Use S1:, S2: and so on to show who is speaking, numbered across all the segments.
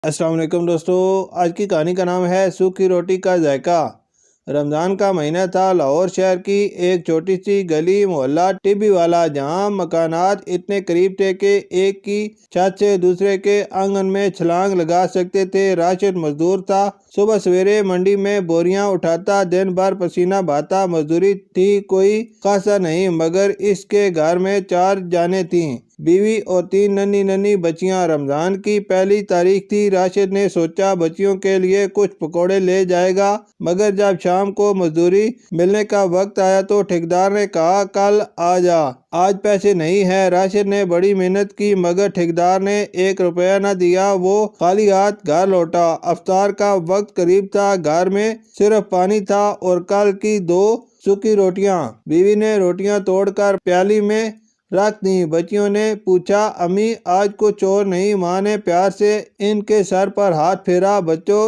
S1: السلام علیکم دوستو، آج کی کہانی کا نام ہے سوکھی روٹی کا ذائقہ۔ رمضان کا مہینہ تھا۔ لاہور شہر کی ایک چھوٹی سی گلی محلہ ٹبی والا، جہاں مکانات اتنے قریب تھے کہ ایک کی چھت سے دوسرے کے آنگن میں چھلانگ لگا سکتے تھے۔ راشد مزدور تھا۔ صبح سویرے منڈی میں بوریاں اٹھاتا، دن بھر پسینہ بہاتا۔ مزدوری تھی کوئی خاصا نہیں، مگر اس کے گھر میں 4 جانیں تھیں، بیوی اور 3 ننھی بچیاں۔ رمضان کی پہلی تاریخ تھی۔ راشد نے سوچا بچیوں کے لیے کچھ پکوڑے لے جائے گا، مگر جب شام کو مزدوری ملنے کا وقت آیا تو ٹھیکیدار نے کہا کل آ جا، آج پیسے نہیں ہیں۔ راشد نے بڑی محنت کی، مگر ٹھیکیدار نے 1 روپیہ نہ دیا۔ وہ خالی ہاتھ گھر لوٹا۔ افطار کا وقت قریب تھا، گھر میں صرف پانی تھا اور کل کی 2 سوکھی روٹیاں۔ بیوی نے روٹیاں توڑ کر پیالی میں رکھ دیں۔ بچیوں نے پوچھا امی آج کچھ اور نہیں؟ ماں نے پیار سے ان کے سر پر ہاتھ پھیرا۔ بچوں،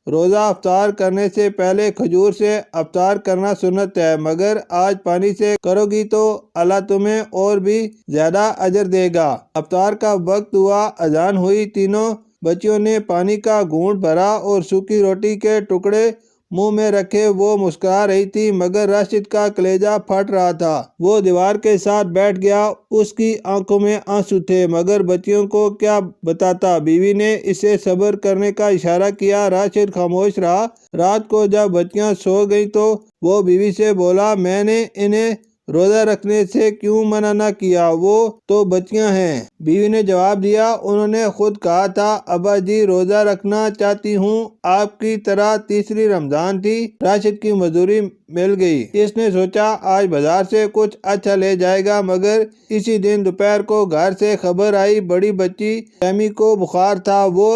S1: روزہ افطار کرنے سے پہلے کھجور سے افطار کرنا سنت ہے، مگر آج پانی سے کرو گی تو اللہ تمہیں اور بھی زیادہ اجر دے گا۔ افطار کا وقت ہوا، اذان ہوئی۔ تینوں بچیوں نے پانی کا گھونٹ بھرا اور سوکھی روٹی کے ٹکڑے منہ میں رکھے۔ وہ مسکرا رہی تھی، مگر راشد کا کلیجہ پھٹ رہا تھا۔ وہ دیوار کے ساتھ بیٹھ گیا۔ اس کی آنکھوں میں آنسو تھے، مگر بچیوں کو کیا بتاتا۔ بیوی نے اسے صبر کرنے کا اشارہ کیا۔ راشد خاموش رہا۔ رات کو جب بچیاں سو گئیں تو وہ بیوی سے بولا میں نے انہیں روزہ رکھنے سے کیوں منع نہ کیا، وہ تو بچیاں ہیں۔ بیوی نے جواب دیا انہوں نے خود کہا تھا ابا جی روزہ رکھنا چاہتی ہوں، آپ کی طرح تیسری رمضان تھی۔ راشد کی مزدوری مل گئی۔ اس نے سوچا آج بازار سے کچھ اچھا لے جائے گا، مگر اسی دن دوپہر کو گھر سے خبر آئی بڑی بچی تیمی کو بخار تھا۔ وہ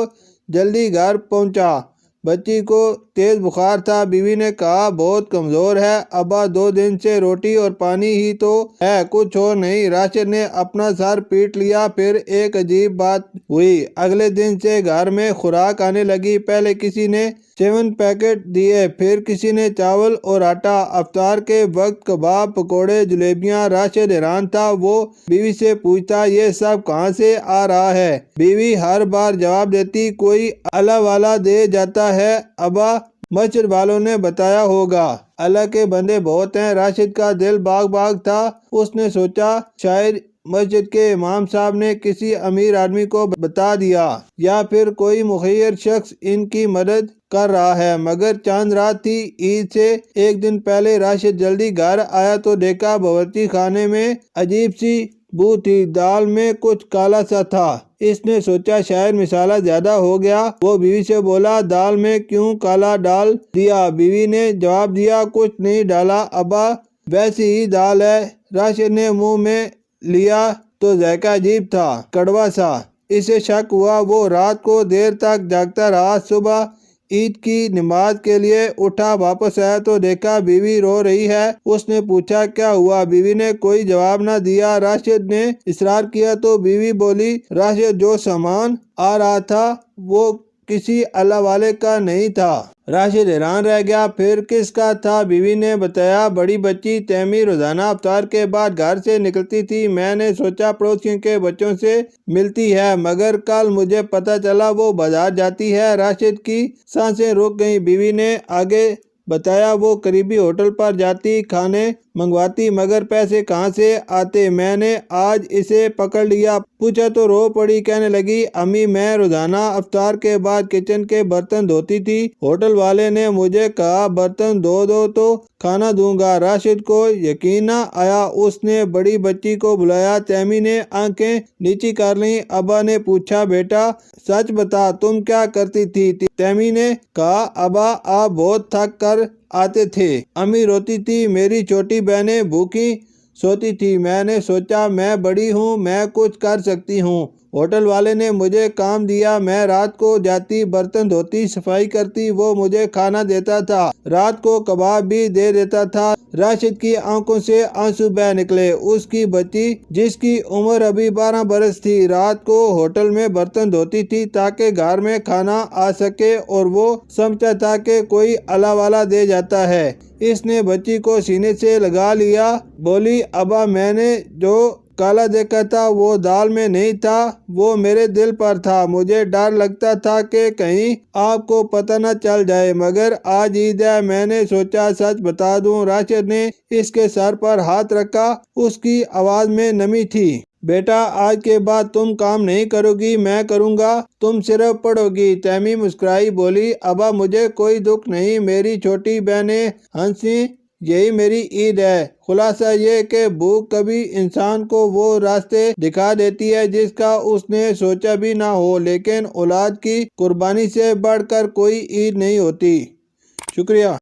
S1: جلدی گھر پہنچا۔ بچی کو تیز بخار تھا۔ بیوی نے کہا بہت کمزور ہے ابا، 2 دن سے روٹی اور پانی ہی تو ہے، کچھ اور نہیں۔ راشد نے اپنا سر پیٹ لیا۔ پھر ایک عجیب بات ہوئی۔ اگلے دن سے گھر میں خوراک آنے لگی۔ پہلے کسی نے 7 پیکٹ دیے، پھر کسی نے چاول اور آٹا۔ افطار کے وقت کباب، پکوڑے، جلیبیاں۔ راشد حیران تھا۔ وہ بیوی سے پوچھتا یہ سب کہاں سے آ رہا ہے؟ بیوی ہر بار جواب دیتی کوئی اللہ والا دے جاتا ہے ابا، مسجد والوں نے بتایا ہوگا، اللہ کے بندے بہت ہیں۔ راشد کا دل باغ تھا۔ اس نے سوچا شاید مسجد کے امام صاحب نے کسی امیر آدمی کو بتا دیا، یا پھر کوئی مخیر شخص ان کی مدد کر رہا ہے۔ مگر چاند رات تھی، عید سے 1 دن پہلے۔ راشد جلدی گھر آیا تو دیکھا باورچی خانے میں عجیب سی بو تھی، دال میں کچھ کالا سا تھا۔ اس نے سوچا شاید مسالہ زیادہ ہو گیا۔ وہ بیوی سے بولا دال میں کیوں کالا ڈال دیا؟ بیوی نے جواب دیا کچھ نہیں ڈالا ابا، ویسی ہی دال ہے۔ راشد نے منہ میں لیا تو ذائقہ عجیب تھا، کڑوا سا۔ اسے شک ہوا۔ وہ رات کو دیر تک جاگتا رہا۔ صبح عید کی نماز کے لیے اٹھا، واپس آیا تو دیکھا بیوی رو رہی ہے۔ اس نے پوچھا کیا ہوا؟ بیوی نے کوئی جواب نہ دیا۔ راشد نے اصرار کیا تو بیوی بولی راشد جو سامان آ رہا تھا وہ کسی اللہ والے کا نہیں تھا۔ راشد حیران رہ گیا، پھر کس کا تھا؟ بیوی نے بتایا بڑی بچی تیمی روزانہ افطار کے بعد گھر سے نکلتی تھی، میں نے سوچا پڑوسیوں کے بچوں سے ملتی ہے، مگر کل مجھے پتہ چلا وہ بازار جاتی ہے۔ راشد کی سانسیں رک گئیں۔ بیوی نے آگے بتایا وہ قریبی ہوٹل پر جاتی، کھانے منگواتی، مگر پیسے کہاں سے آتے؟ میں نے آج اسے پکڑ لیا۔ پوچھا تو رو پڑی، کہنے لگی امی میں روزانہ افطار کے بعد کچن کے برتن دھوتی تھی، ہوٹل والے نے مجھے کہا برتن دھو دو تو کھانا دوں گا۔ راشد کو یقین نہ آیا۔ اس نے بڑی بچی کو بلایا۔ تیمی نے آنکھیں نیچی کر لیں۔ ابا نے پوچھا بیٹا سچ بتا تم کیا کرتی تھی؟ تیمی نے کہا ابا آپ بہت تھک کر آتے تھے، امی روتی تھی، میری چھوٹی بہنیں بھوکی سوتی تھی، میں نے سوچا میں بڑی ہوں، میں کچھ کر سکتی ہوں۔ ہوٹل والے نے مجھے کام دیا، میں رات کو جاتی، برتن دھوتی، صفائی کرتی، وہ مجھے کھانا دیتا تھا، رات کو کباب بھی دے دیتا تھا۔ راشد کی آنکھوں سے آنسو بہہ نکلے۔ اس کی بچی جس کی عمر ابھی 12 برس تھی، رات کو ہوٹل میں برتن دھوتی تھی تاکہ گھر میں کھانا آ سکے، اور وہ سمجھتا تھا کہ کوئی اللہ والا دے جاتا ہے۔ اس نے بچی کو سینے سے لگا لیا، بولی ابا میں نے جو کالا دیکھا تھا وہ دال میں نہیں تھا، وہ میرے دل پر تھا۔ مجھے ڈر لگتا تھا کہ کہیں آپ کو پتہ نہ چل جائے، مگر آج عید ہے، میں نے سوچا سچ بتا دوں۔ راشد نے اس کے سر پر ہاتھ رکھا، اس کی آواز میں نمی تھی۔ بیٹا، آج کے بعد تم کام نہیں کرو گی، میں کروں گا، تم صرف پڑھو گی۔ تیمی مسکرائی بولی، ابا مجھے کوئی دکھ نہیں، میری چھوٹی بہنیں ہنسی، یہی میری عید ہے۔ خلاصہ یہ کہ بھوک کبھی انسان کو وہ راستے دکھا دیتی ہے جس کا اس نے سوچا بھی نہ ہو، لیکن اولاد کی قربانی سے بڑھ کر کوئی عید نہیں ہوتی۔ شکریہ۔